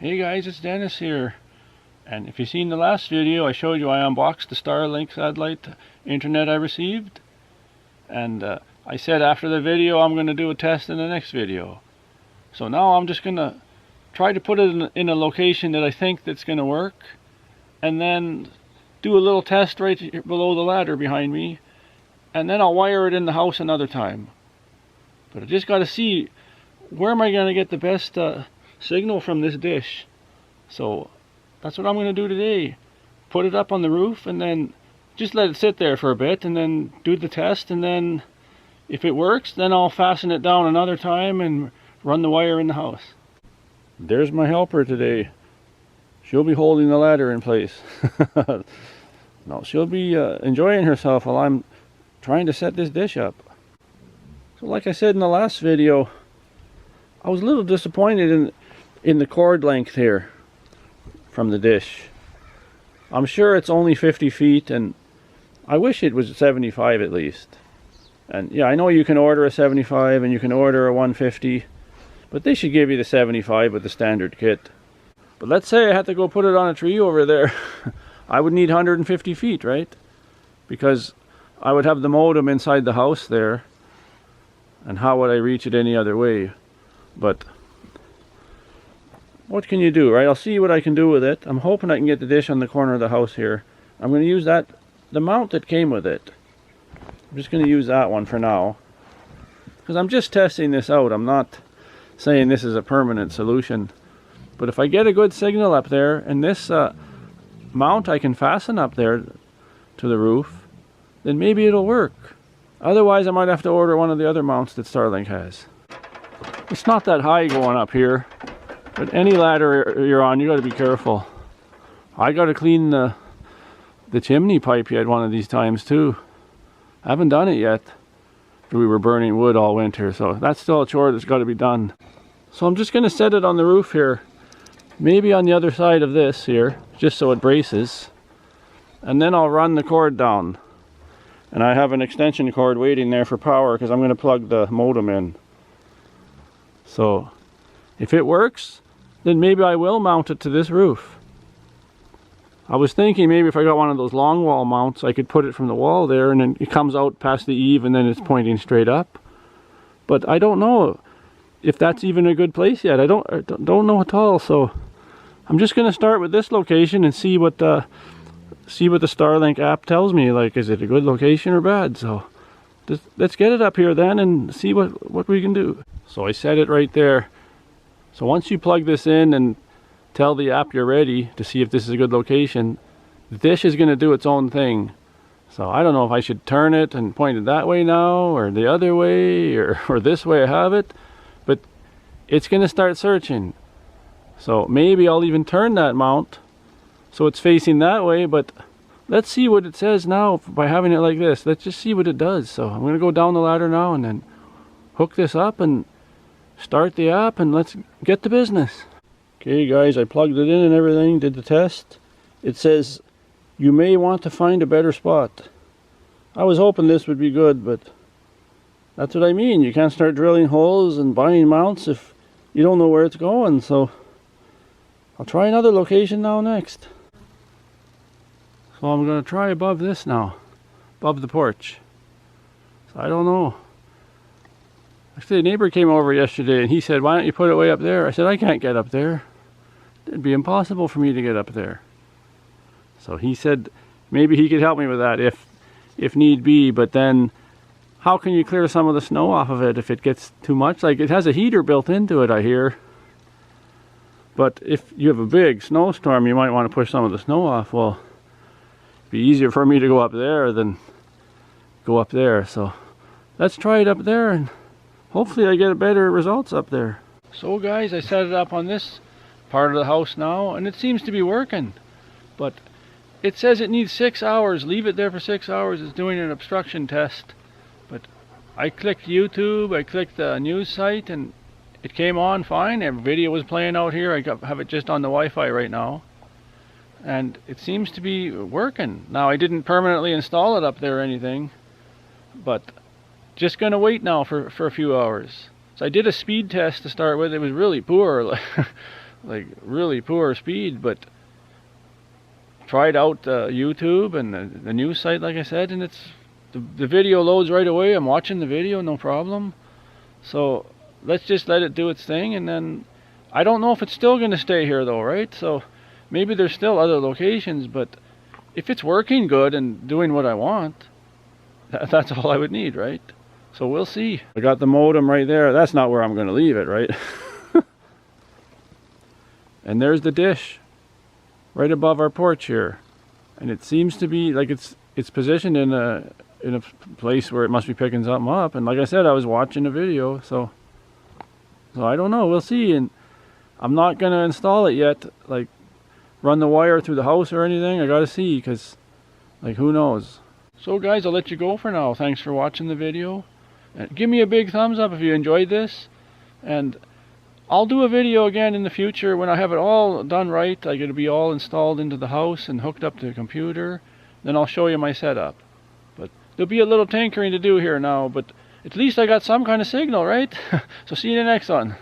Hey guys, it's Dennis here. And if you've seen the last video, I showed you I unboxed the STARLINK satellite internet I received. And I said after the video I'm going to do a test in the next video. So now I'm just going to try to put it in a location that I think that's going to work. And then do a little test right below the ladder behind me. And then I'll wire it in the house another time. But I just got to see where am I going to get the best signal from this dish. So that's what I'm going to do today. Put it up on the roof and then just let it sit there for a bit and then do the test, and then if it works then I'll fasten it down another time and run the wire in the house. There's my helper today. She'll be holding the ladder in place. No, she'll be enjoying herself while I'm trying to set this dish up. So like I said in the last video, I was a little disappointed in the cord length here from the dish. I'm sure it's only 50 feet and I wish it was 75 at least. And yeah, I know you can order a 75 and you can order a 150, but they should give you the 75 with the standard kit. But let's say I had to go put it on a tree over there. I would need 150 feet, right? Because I would have the modem inside the house there, and how would I reach it any other way? But what can you do, right? I'll see what I can do with it. I'm hoping I can get the dish on the corner of the house here. I'm going to use the mount that came with it. I'm just going to use that one for now, because I'm just testing this out. I'm not saying this is a permanent solution. But if I get a good signal up there, and this mount I can fasten up there to the roof, then maybe it'll work. Otherwise I might have to order one of the other mounts that STARLINK has. It's not that high going up here, but any ladder you're on, you got to be careful. I got to clean the chimney pipe yet one of these times too. I haven't done it yet. We were burning wood all winter, so that's still a chore that's got to be done. So I'm just going to set it on the roof here, maybe on the other side of this here, just so it braces, and then I'll run the cord down. And I have an extension cord waiting there for power because I'm going to plug the modem in. So if it works, then maybe I will mount it to this roof. I was thinking maybe if I got one of those long wall mounts, I could put it from the wall there and then it comes out past the eave and then it's pointing straight up. But I don't know if that's even a good place yet. I don't know at all. So I'm just going to start with this location and see what the STARLINK app tells me. Like, is it a good location or bad? So let's get it up here then and see what we can do. So I set it right there. So once you plug this in and tell the app you're ready to see if this is a good location, the dish is going to do its own thing. So I don't know if I should turn it and point it that way now or the other way or this way I have it, but it's going to start searching. So maybe I'll even turn that mount so it's facing that way, but let's see what it says now by having it like this. Let's just see what it does. So I'm going to go down the ladder now and then hook this up and start the app and let's get to business. Okay guys, I plugged it in and everything, did the test. It says you may want to find a better spot. I was hoping this would be good, but that's what I mean. You can't start drilling holes and buying mounts if you don't know where it's going. So I'll try another location now next. So I'm going to try above this now, above the porch. So I don't know. Actually, a neighbor came over yesterday and he said, why don't you put it way up there? I said, I can't get up there. It'd be impossible for me to get up there. So he said maybe he could help me with that if need be, but then how can you clear some of the snow off of it if it gets too much? Like, it has a heater built into it, I hear. But if you have a big snowstorm, you might want to push some of the snow off. Well, it'd be easier for me to go up there than go up there. So let's try it up there and hopefully I get better results up there. So guys, I set it up on this part of the house now and it seems to be working. But it says it needs 6 hours. Leave it there for 6 hours. It's doing an obstruction test. But I clicked YouTube, I clicked the news site, and it came on fine. Every video was playing out here. I have it just on the Wi-Fi right now. And it seems to be working. Now I didn't permanently install it up there or anything, but just gonna wait now for a few hours. So I did a speed test to start with. It was really poor. like really poor speed, but tried out YouTube and the news site, like I said, and it's the video loads right away. I'm watching the video, no problem. So let's just let it do its thing, and then I don't know if it's still going to stay here though, right? So maybe there's still other locations, but if it's working good and doing what I want, that's all I would need, right? So we'll see. I got the modem right there. That's not where I'm going to leave it, right? And there's the dish right above our porch here, and it seems to be like it's positioned in a place where it must be picking something up. And like I said, I was watching a video, so I don't know. We'll see. And I'm not gonna install it yet, like run the wire through the house or anything. I gotta see, because like who knows. So guys, I'll let you go for now. Thanks for watching the video, and give me a big thumbs up if you enjoyed this, and I'll do a video again in the future when I have it all done right. Like it'll be all installed into the house and hooked up to the computer. Then I'll show you my setup. But there'll be a little tinkering to do here now, but at least I got some kind of signal, right? So see you in the next one.